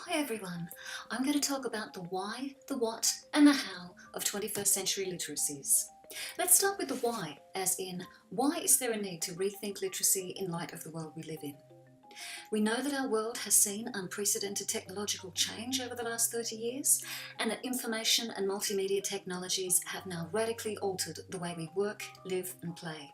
Hi everyone, I'm going to talk about the why, the what and the how of 21st century literacies. Let's start with the why, as in, why is there a need to rethink literacy in light of the world we live in? We know that our world has seen unprecedented technological change over the last 30 years, and that information and multimedia technologies have now radically altered the way we work, live and play.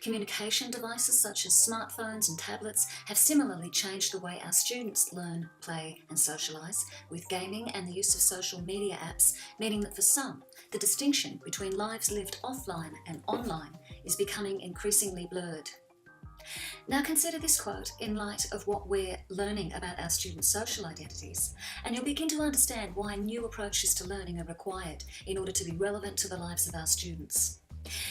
Communication devices such as smartphones and tablets have similarly changed the way our students learn, play and socialise, with gaming and the use of social media apps meaning that for some, the distinction between lives lived offline and online is becoming increasingly blurred. Now consider this quote in light of what we're learning about our students' social identities, and you'll begin to understand why new approaches to learning are required in order to be relevant to the lives of our students.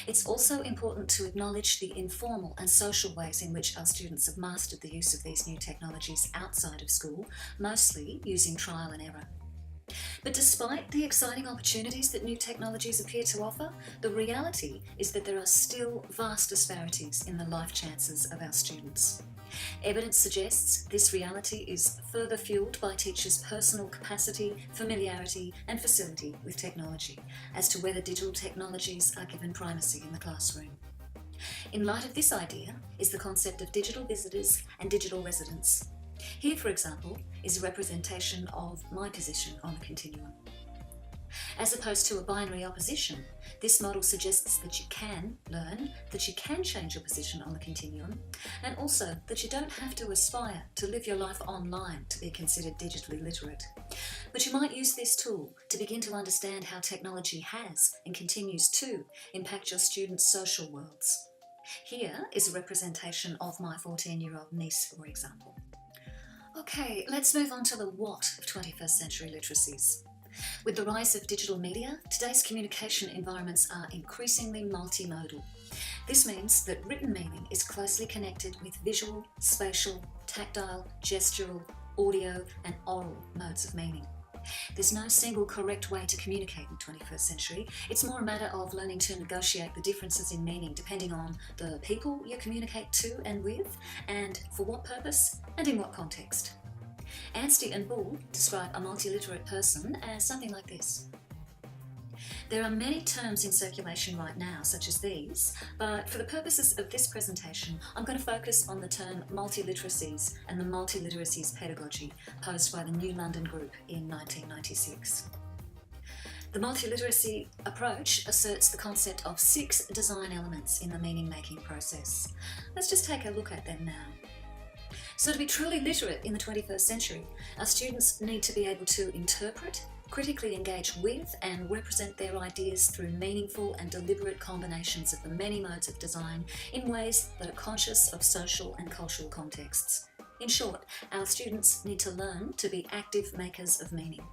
It's also important to acknowledge the informal and social ways in which our students have mastered the use of these new technologies outside of school, mostly using trial and error. But despite the exciting opportunities that new technologies appear to offer, the reality is that there are still vast disparities in the life chances of our students. Evidence suggests this reality is further fueled by teachers' personal capacity, familiarity and facility with technology, as to whether digital technologies are given primacy in the classroom. In light of this idea is the concept of digital visitors and digital residents. Here, for example, is a representation of my position on the continuum. As opposed to a binary opposition, this model suggests that you can learn, that you can change your position on the continuum, and also that you don't have to aspire to live your life online to be considered digitally literate. But you might use this tool to begin to understand how technology has and continues to impact your students' social worlds. Here is a representation of my 14-year-old niece, for example. Okay, let's move on to the what of 21st century literacies. With the rise of digital media, today's communication environments are increasingly multimodal. This means that written meaning is closely connected with visual, spatial, tactile, gestural, audio and oral modes of meaning. There's no single correct way to communicate in the 21st century. It's more a matter of learning to negotiate the differences in meaning depending on the people you communicate to and with, and for what purpose and in what context. Anstey and Bull describe a multiliterate person as something like this. There are many terms in circulation right now, such as these, but for the purposes of this presentation, I'm going to focus on the term multiliteracies and the multiliteracies pedagogy posed by the New London Group in 1996. The multiliteracy approach asserts the concept of 6 design elements in the meaning-making process. Let's just take a look at them now. So to be truly literate in the 21st century, our students need to be able to interpret, critically engage with and represent their ideas through meaningful and deliberate combinations of the many modes of design in ways that are conscious of social and cultural contexts. In short, our students need to learn to be active makers of meaning.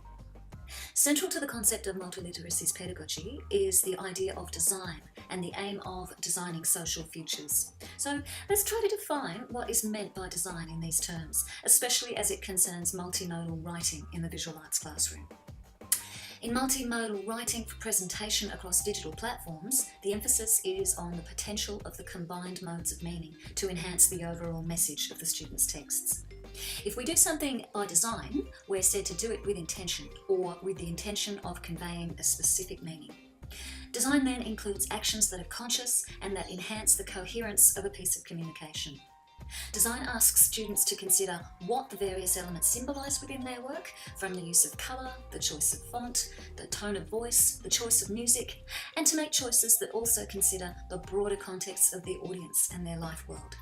Central to the concept of multiliteracies pedagogy is the idea of design and the aim of designing social futures. So let's try to define what is meant by design in these terms, especially as it concerns multimodal writing in the visual arts classroom. In multimodal writing for presentation across digital platforms, the emphasis is on the potential of the combined modes of meaning to enhance the overall message of the students' texts. If we do something by design, we're said to do it with intention, or with the intention of conveying a specific meaning. Design then includes actions that are conscious and that enhance the coherence of a piece of communication. Design asks students to consider what the various elements symbolise within their work, from the use of colour, the choice of font, the tone of voice, the choice of music, and to make choices that also consider the broader context of the audience and their life world.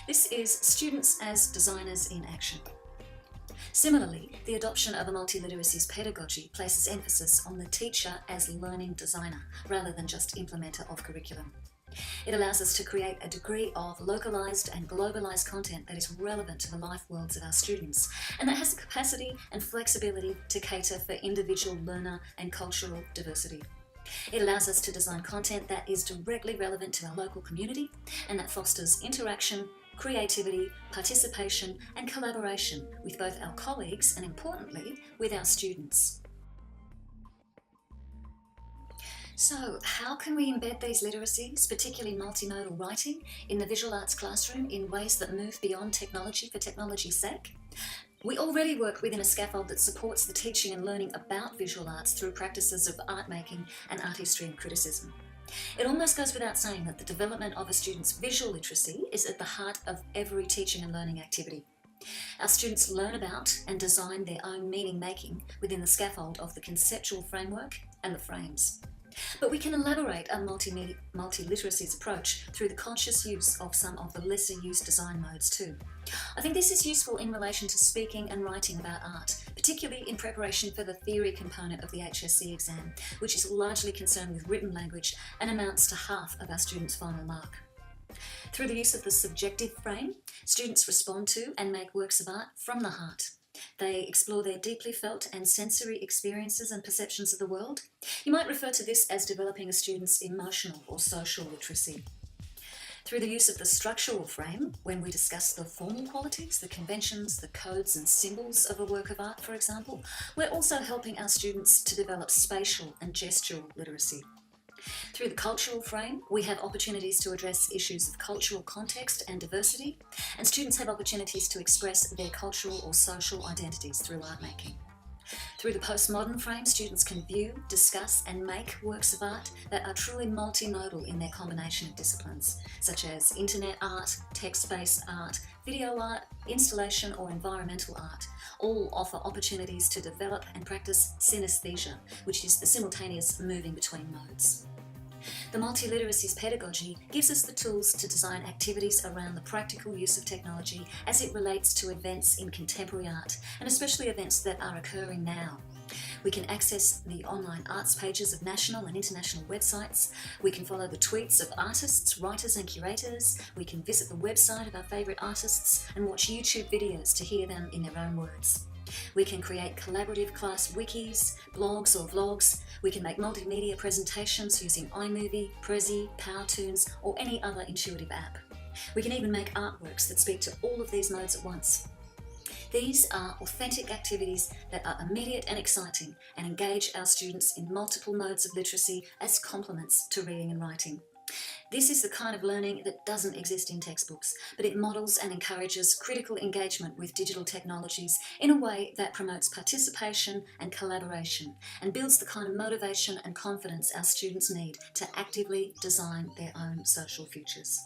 This is students as designers in action. Similarly, the adoption of a multiliteracies pedagogy places emphasis on the teacher as learning designer rather than just implementer of curriculum. It allows us to create a degree of localised and globalised content that is relevant to the life worlds of our students and that has the capacity and flexibility to cater for individual learner and cultural diversity. It allows us to design content that is directly relevant to our local community and that fosters interaction, creativity, participation and collaboration with both our colleagues and, importantly, with our students. So, how can we embed these literacies, particularly multimodal writing, in the visual arts classroom in ways that move beyond technology for technology's sake? We already work within a scaffold that supports the teaching and learning about visual arts through practices of art making and art history and criticism. It almost goes without saying that the development of a student's visual literacy is at the heart of every teaching and learning activity. Our students learn about and design their own meaning making within the scaffold of the conceptual framework and the frames. But we can elaborate a multi-literacies approach through the conscious use of some of the lesser used design modes too. I think this is useful in relation to speaking and writing about art, particularly in preparation for the theory component of the HSC exam, which is largely concerned with written language and amounts to half of our students' final mark. Through the use of the subjective frame, students respond to and make works of art from the heart. They explore their deeply felt and sensory experiences and perceptions of the world. You might refer to this as developing a student's emotional or social literacy. Through the use of the structural frame, when we discuss the formal qualities, the conventions, the codes and symbols of a work of art, for example, we're also helping our students to develop spatial and gestural literacy. Through the cultural frame, we have opportunities to address issues of cultural context and diversity, and students have opportunities to express their cultural or social identities through art making. Through the postmodern frame, students can view, discuss and make works of art that are truly multimodal in their combination of disciplines, such as internet art, text-based art, video art, installation or environmental art. All offer opportunities to develop and practice synesthesia, which is the simultaneous moving between modes. The multiliteracies pedagogy gives us the tools to design activities around the practical use of technology as it relates to events in contemporary art, and especially events that are occurring now. We can access the online arts pages of national and international websites. We can follow the tweets of artists, writers and curators. We can visit the website of our favourite artists and watch YouTube videos to hear them in their own words. We can create collaborative class wikis, blogs or vlogs. We can make multimedia presentations using iMovie, Prezi, PowerTunes or any other intuitive app. We can even make artworks that speak to all of these modes at once. These are authentic activities that are immediate and exciting and engage our students in multiple modes of literacy as complements to reading and writing. This is the kind of learning that doesn't exist in textbooks, but it models and encourages critical engagement with digital technologies in a way that promotes participation and collaboration and builds the kind of motivation and confidence our students need to actively design their own social futures.